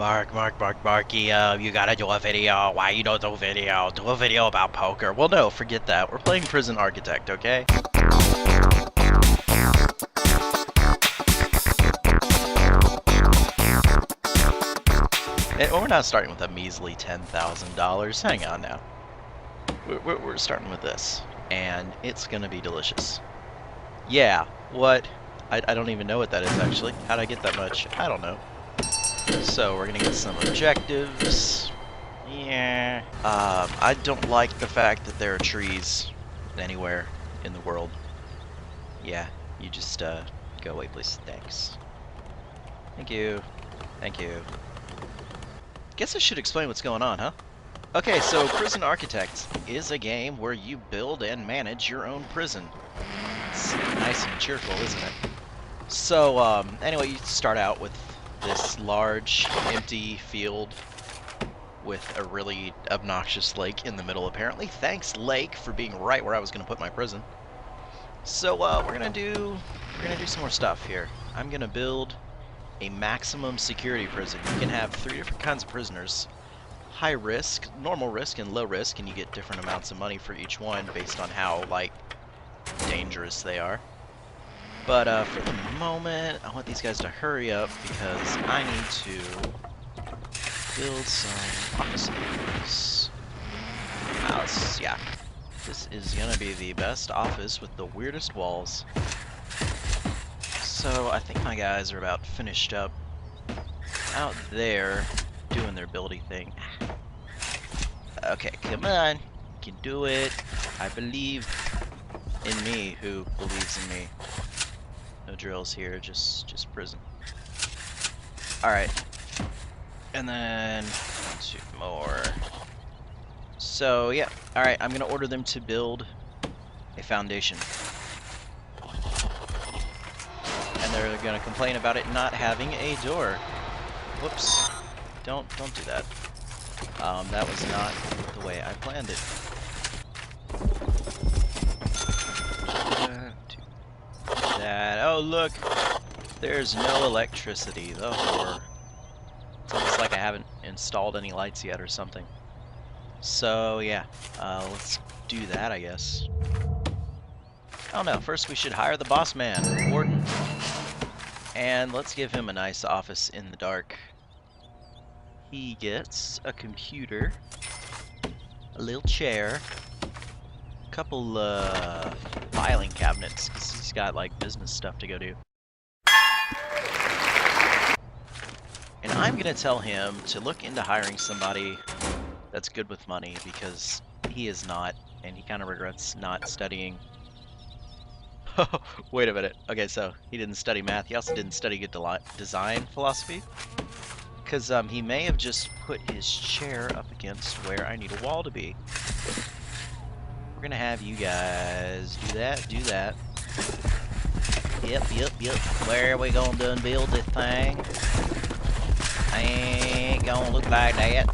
Markayam, you gotta do a video. Why you don't do a video? Do a video about poker. Well, no, forget that. We're playing Prison Architect, okay? And we're not starting with a measly $10,000. Hang on now. We're starting with this, and it's gonna be delicious. Yeah, what? I don't even know what that is, actually. How'd I get that much? I don't know. So we're gonna get some objectives. Yeah. I don't like the fact that there are trees anywhere in the world. Yeah, you just go away, please. Thanks. Thank you. Thank you. Guess I should explain what's going on, huh? Okay, so Prison Architect is a game where you build and manage your own prison. It's nice and cheerful, isn't it? So, anyway, you start out with this large, empty field with a really obnoxious lake in the middle, apparently. Thanks, lake, for being right where I was going to put my prison. So, we're gonna do some more stuff here. I'm gonna build a maximum security prison. You can have 3 different kinds of prisoners: high risk, normal risk, and low risk, and you get different amounts of money for each one based on how, like, dangerous they are. But for the moment, I want these guys to hurry up because I need to build some offices. Yeah. This is gonna be the best office with the weirdest walls. So I think my guys are about finished up out there doing their building thing. Okay, come on. You can do it. I believe in me who believes in me. No drills here, just prison. Alright. And then 2 more. So yeah, alright, I'm gonna order them to build a foundation. And they're gonna complain about it not having a door. Whoops. Don't do that. That was not the way I planned it. Oh look! There's no electricity. The horror. It's almost like I haven't installed any lights yet or something. So yeah, let's do that, I guess. Oh no, first we should hire the boss man, Warden. And let's give him a nice office in the dark. He gets a computer, a little chair, a couple filing cabinets, because he's got like business stuff to go do. And I'm gonna tell him to look into hiring somebody that's good with money, because he is not, and he kind of regrets not studying. Wait a minute. Okay, so he didn't study math. He also didn't study good design philosophy. Because he may have just put his chair up against where I need a wall to be. We're gonna have you guys do that. Yep. Where are we gonna done build this thing? Ain't gonna look like that.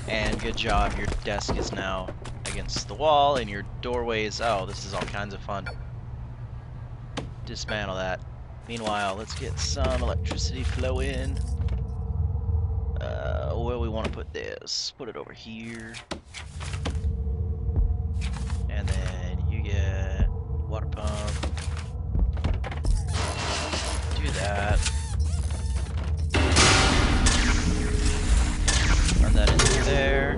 And good job, your desk is now against the wall, and your doorways. Oh, this is all kinds of fun. Dismantle that. Meanwhile, let's get some electricity flowing. Where we want to put this? Put it over here. And then you get water pump. Do that. Run that into there.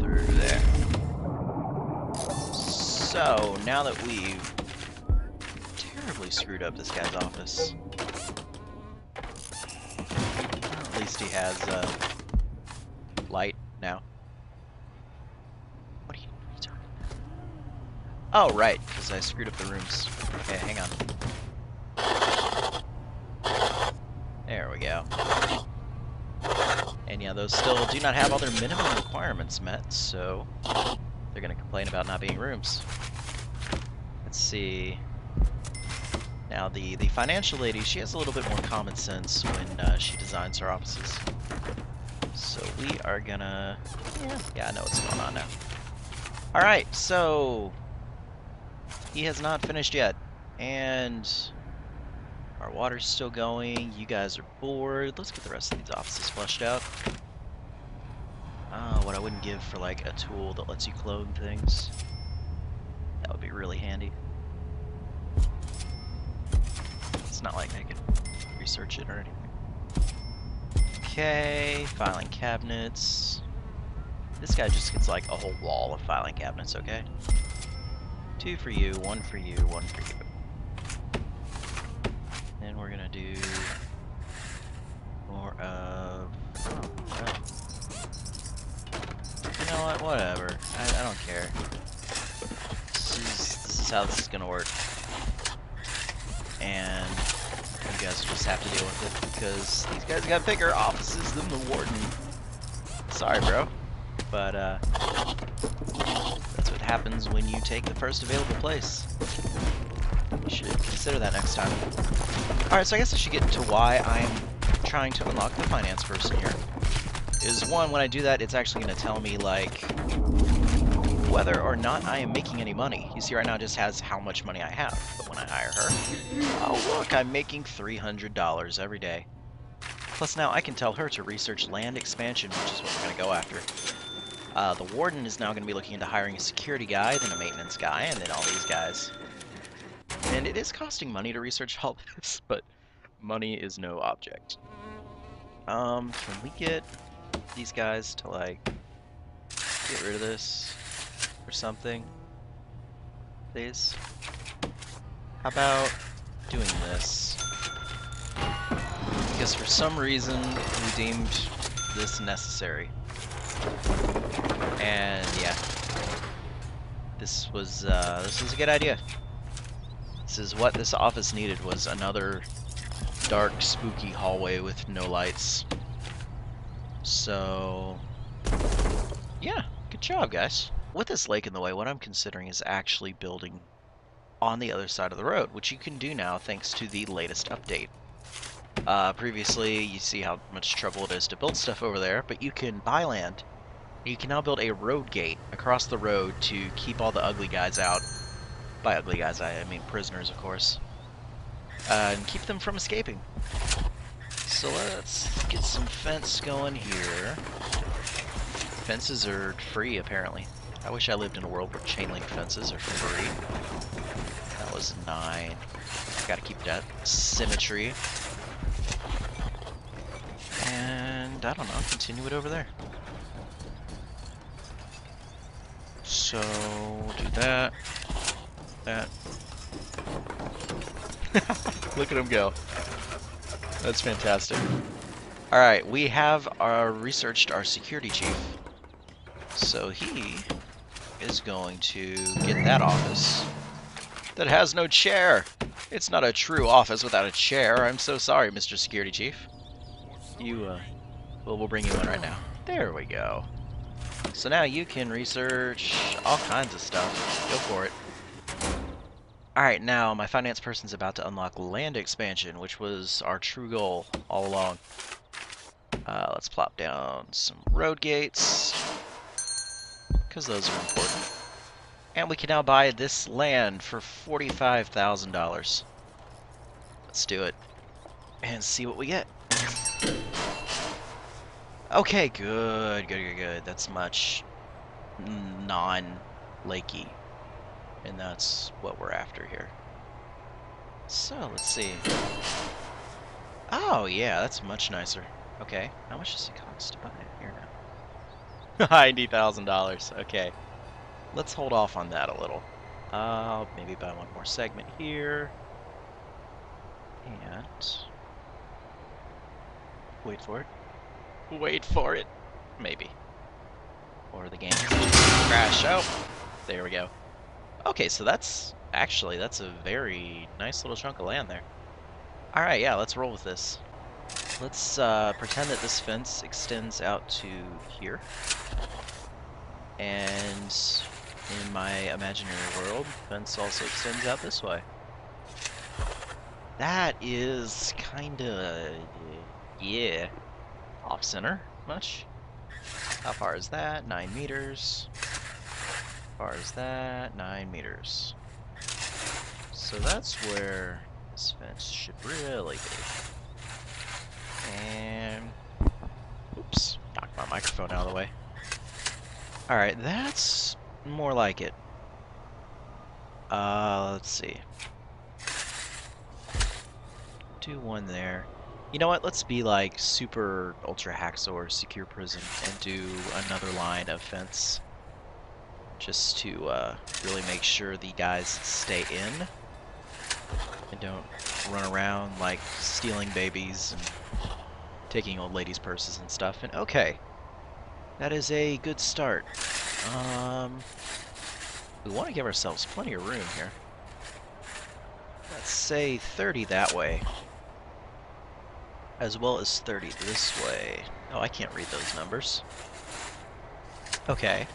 Through there. So, now that we've terribly screwed up this guy's office. At least he has light now. What are you talking about? Oh, right, because I screwed up the rooms. Okay, hang on. There we go. And yeah, those still do not have all their minimum requirements met, so they're going to complain about not being rooms. Let's see. Now, the financial lady, she has a little bit more common sense when she designs her offices. So we are gonna... Yeah, I know what's going on now. Alright, so... He has not finished yet. And... Our water's still going. You guys are bored. Let's get the rest of these offices flushed out. What I wouldn't give for like a tool that lets you clone things. That would be really handy. It's not like I could research it or anything. Okay, filing cabinets. This guy just gets like a whole wall of filing cabinets, okay? 2 for you, 1 for you, 1 for you. Then we're gonna do more of... Oh, well. You know what? Whatever. I don't care. This is how this is gonna work. And you guys just have to deal with it because these guys got bigger offices than the Warden. Sorry, bro. But that's what happens when you take the first available place. You should consider that next time. Alright, so I guess I should get into why I'm trying to unlock the finance person here. Is one, when I do that, it's actually going to tell me, like, whether or not I am making any money. You see right now it just has how much money I have. But when I hire her, oh look, I'm making $300 every day. Plus now I can tell her to research land expansion, which is what we're going to go after. The Warden is now going to be looking into hiring a security guy, then a maintenance guy, and then all these guys. And it is costing money to research all this, but money is no object. Can we get these guys to, like, get rid of this or something? Please? How about doing this? Because for some reason we deemed this necessary. And yeah, this was a good idea. This is what this office needed, was another dark, spooky hallway with no lights. So yeah, good job, guys. With this lake in the way, what I'm considering is actually building on the other side of the road, which you can do now thanks to the latest update. Previously, you see how much trouble it is to build stuff over there, but you can buy land. You can now build a road gate across the road to keep all the ugly guys out. By ugly guys, I mean prisoners, of course. And keep them from escaping. So let's get some fence going here. Fences are free, apparently. I wish I lived in a world where chain link fences are free. That was 9. Gotta keep that symmetry. And, I don't know, continue it over there. So, we'll do that. That. Look at him go. That's fantastic. Alright, we have researched our security chief. So he is going to get that office that has no chair. It's not a true office without a chair. I'm so sorry, Mr. Security Chief. You, we'll bring you in right now. There we go. So now you can research all kinds of stuff. Go for it. Alright, now my finance person's about to unlock land expansion, which was our true goal all along. Let's plop down some road gates, because those are important. And we can now buy this land for $45,000. Let's do it and see what we get. Okay, good. That's much non-lakey. And that's what we're after here. So, let's see. Oh, yeah, that's much nicer. Okay, how much does it cost to buy it here now? $90,000, okay. Let's hold off on that a little. Maybe buy one more segment here. And... wait for it. Wait for it. Maybe. Or the game crash. Oh, there we go. Okay, so that's a very nice little chunk of land there. Alright, yeah, let's roll with this. Let's pretend that this fence extends out to here. And in my imaginary world, the fence also extends out this way. That is kinda... yeah. Off-center, much. How far is that? 9 meters. How far is that? 9 meters. So that's where This fence should really be. And oops, knocked my microphone out of the way. Alright, that's more like it. Let's see. Do one there. You know what? Let's be like super ultra hacksaw secure prison and do another line of fence. Just to really make sure the guys stay in and don't run around like stealing babies and taking old ladies' purses and stuff. And okay, that is a good start. We want to give ourselves plenty of room here. Let's say 30 that way, as well as 30 this way. Oh, I can't read those numbers. Okay.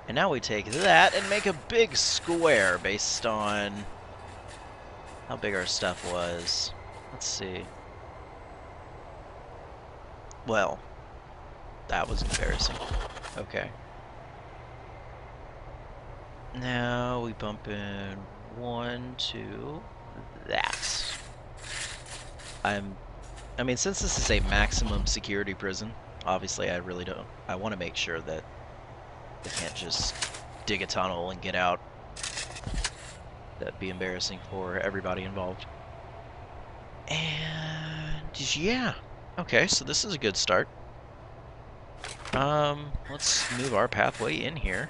And now we take that and make a big square based on how big our stuff was. Let's see. Well, that was embarrassing. Okay. Now we bump in 1, 2, that. I mean, since this is a maximum security prison, obviously I really don't, I want to make sure that they can't just dig a tunnel and get out. That'd be embarrassing for everybody involved. And yeah. Okay, so this is a good start. Let's move our pathway in here.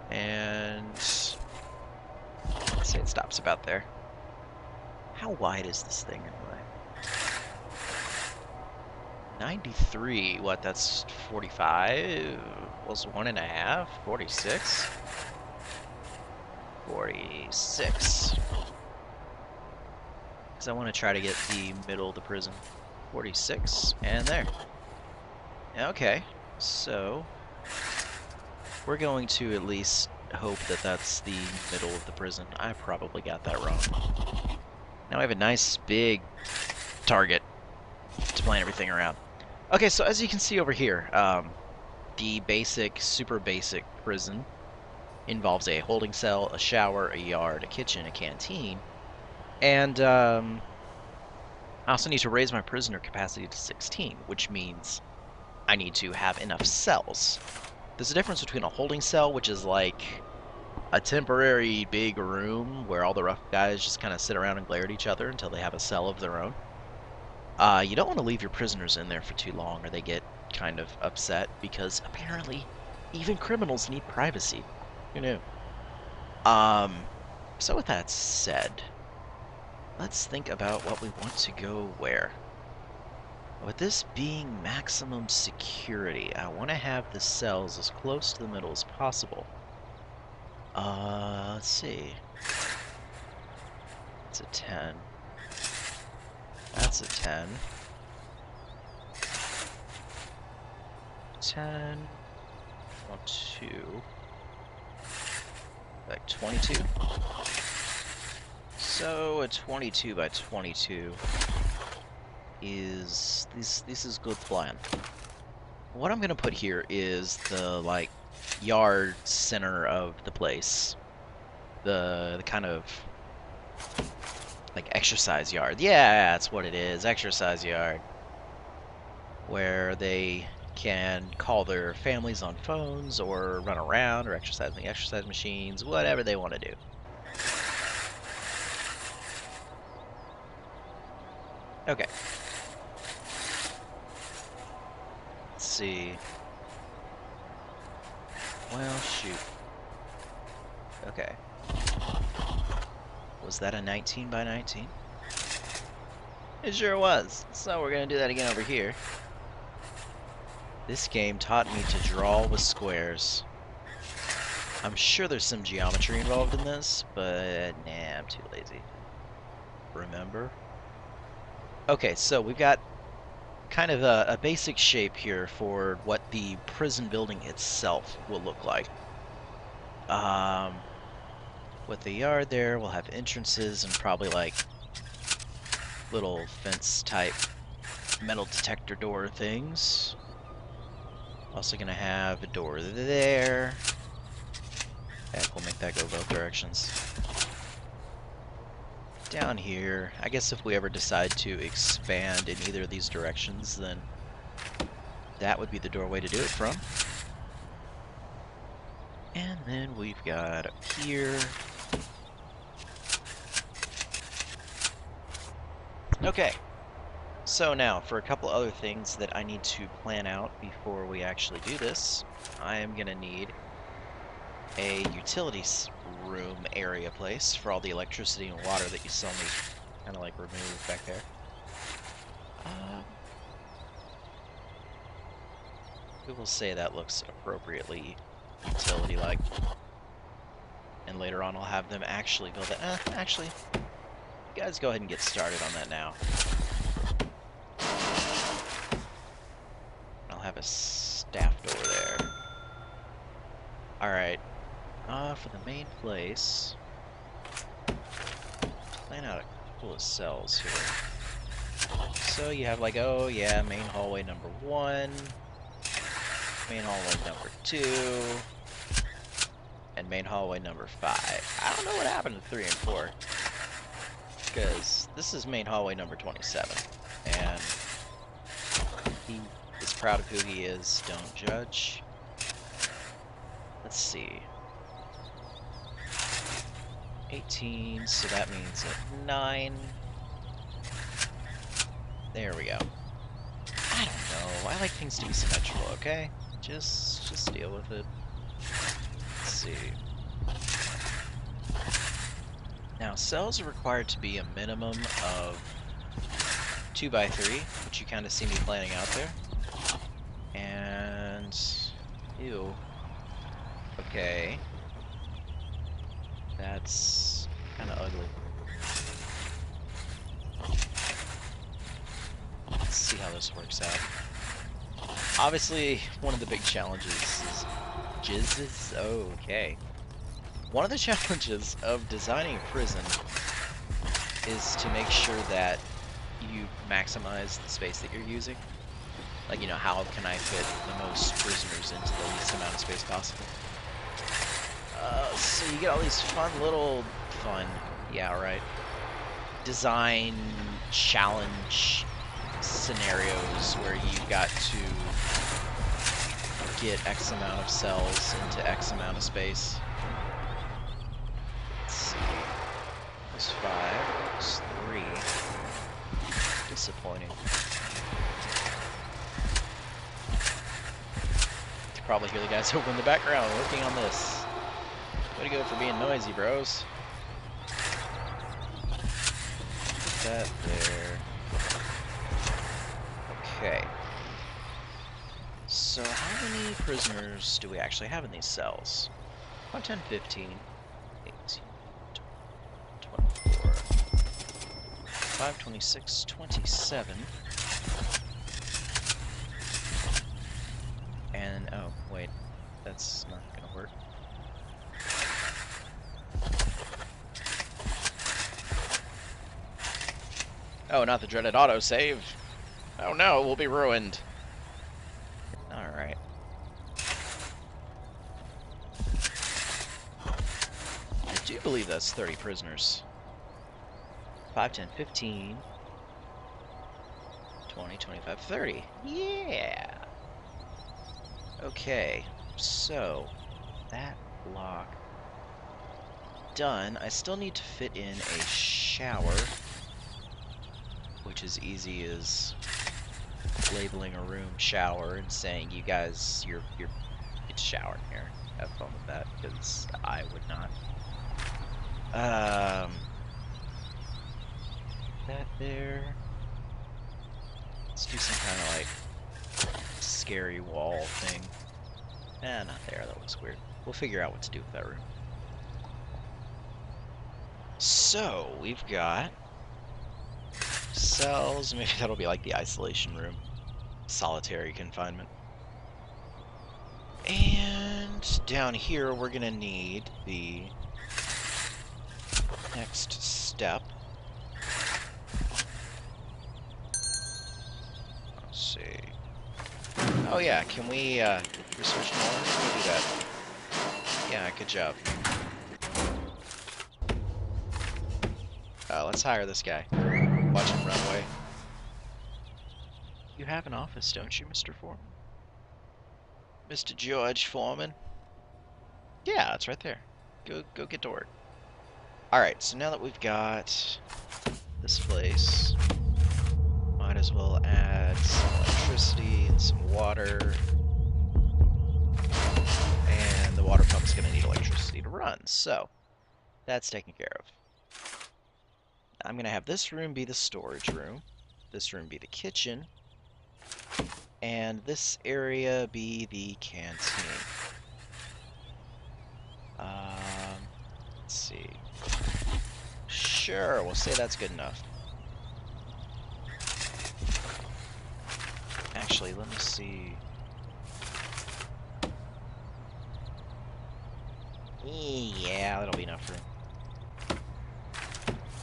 And let's say it stops about there. How wide is this thing anyway? 93, what, that's 45 plus 1.5, 46? 46. Because I want to try to get the middle of the prison. 46, and there. Okay, so we're going to at least hope that that's the middle of the prison. I probably got that wrong. Now I have a nice big target to plan everything around. Okay, so as you can see over here, the basic, super basic prison involves a holding cell, a shower, a yard, a kitchen, a canteen, and I also need to raise my prisoner capacity to 16, which means I need to have enough cells. There's a difference between a holding cell, which is like a temporary big room where all the rough guys just kind of sit around and glare at each other until they have a cell of their own. You don't want to leave your prisoners in there for too long or they get kind of upset, because apparently even criminals need privacy. Who knew? So with that said, let's think about what we want to go where. With this being maximum security, I want to have the cells as close to the middle as possible. Let's see. It's a 10. That's a 10. 10. 1, 2. Like 22. So a 22 by 22 is this is good plan. What I'm gonna put here is the like yard center of the place, the kind of like exercise yard. Yeah, that's what it is, exercise yard, where they can call their families on phones or run around or exercise in the exercise machines, whatever they want to do. Okay. Let's see. Well, shoot. Okay. Was that a 19 by 19? It sure was. So we're gonna do that again over here. This game taught me to draw with squares. I'm sure there's some geometry involved in this, but nah, I'm too lazy. Remember? Okay, so we've got kind of a basic shape here for what the prison building itself will look like. With the yard there, we'll have entrances and probably like little fence type metal detector door things. Also gonna have a door there. Heck, we'll make that go both directions. down here, I guess if we ever decide to expand in either of these directions, then that would be the doorway to do it from. And then we've got up here. Okay, so now for a couple other things that I need to plan out before we actually do this, I am going to need a utilities room area place for all the electricity and water that you saw me kind of like remove back there. We will say that looks appropriately utility-like. And later on I'll have them actually build it. Actually, you guys go ahead and get started on that now. I'll have a staff door there. Alright. For the main place, plan out a couple of cells here. So you have like, oh yeah, main hallway number 1, main hallway number 2, and main hallway number 5. I don't know what happened to 3 and 4, because this is main hallway number 27, and he is proud of who he is. Don't judge. Let's see. 18, so that means at 9. There we go. I don't know. I like things to be symmetrical, okay? Just deal with it. Let's see. Now, cells are required to be a minimum of 2 by 3, which you kind of see me planning out there. And... ew. Okay. That's kind of ugly. Let's see how this works out. Obviously, one of the big challenges is jizzes. Okay. One of the challenges of designing a prison is to make sure that you maximize the space that you're using. Like, you know, how can I fit the most prisoners into the least amount of space possible? So you get all these fun, yeah, right, design challenge scenarios where you've got to get X amount of cells into X amount of space. Let's see. There's 5, there's 3. Disappointing. You can probably hear the guys over in the background working on this. Way to go for being noisy, bros. Put that there. Okay. So how many prisoners do we actually have in these cells? 1, 10, 15, 18, 24, 5, 26, 27. And, oh, wait. That's not gonna work. Oh, not the dreaded autosave. Oh no, we'll be ruined. Alright. I do believe that's 30 prisoners. 5, 10, 15, 20, 25, 30. Yeah! Okay, so that block done. I still need to fit in a shower, which is easy as labeling a room shower and saying, you guys, you're get to shower in here. Have fun with that, because I would not. That there. Let's do some kind of like scary wall thing. Nah, not there. That looks weird. We'll figure out what to do with that room. So we've got cells. Maybe that'll be like the isolation room, solitary confinement. And down here, we're gonna need the next step. Let's see. Oh yeah, can we research more? Can we do that? Yeah, good job. let's hire this guy. Watch him run away. You have an office, don't you, Mr. Foreman? Mr. George Foreman? Yeah, it's right there. Go get to work. Alright, so now that we've got this place, might as well add some electricity and some water. And the water pump's going to need electricity to run, so that's taken care of. I'm going to have this room be the storage room, this room be the kitchen, and this area be the canteen. Let's see. Sure, we'll say that's good enough. Actually, let me see. Yeah, that'll be enough room.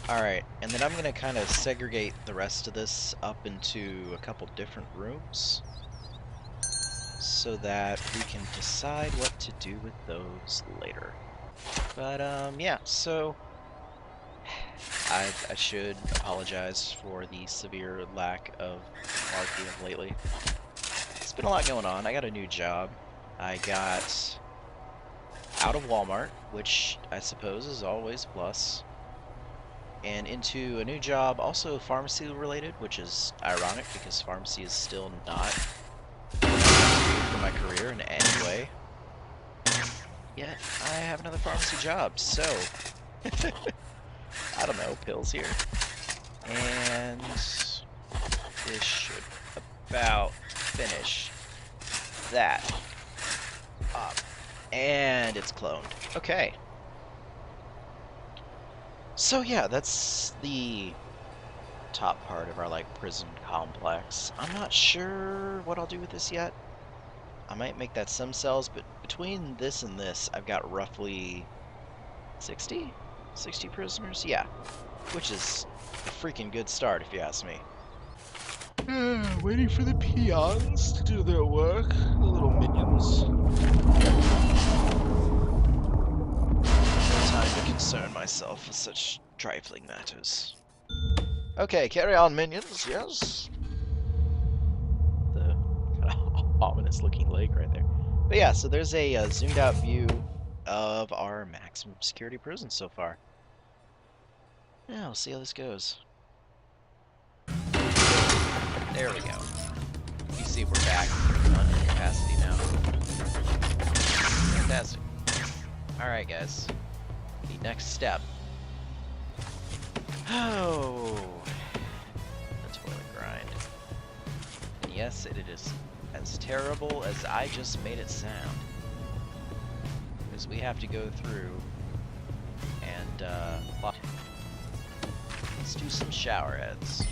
Alright, and then I'm going to kind of segregate the rest of this up into a couple different rooms so that we can decide what to do with those later. But, yeah, so I should apologize for the severe lack of Markayam lately. It's been a lot going on. I got a new job. I got out of Walmart, which I suppose is always a plus, and into a new job, also pharmacy related, which is ironic because pharmacy is still not for my career in any way. Yet I have another pharmacy job, so I don't know, pills here. And this should about finish that up. And it's cloned. Okay. So yeah, that's the top part of our like prison complex. I'm not sure what I'll do with this yet. I might make that some cells, but between this and this, I've got roughly 60 prisoners? Yeah, which is a freaking good start if you ask me. Waiting for the peons to do their work, the little minions. No time to concern myself with such trifling matters. Okay, carry on, minions, yes? The kind of ominous looking lake right there. But yeah, so there's a zoomed out view of our maximum security prison so far. Yeah, we'll see how this goes. There we go. You see we're back under capacity now. Fantastic. Alright guys. The next step. Oh, the toilet grind. And yes, it is as terrible as I just made it sound. Because we have to go through and let's do some shower heads.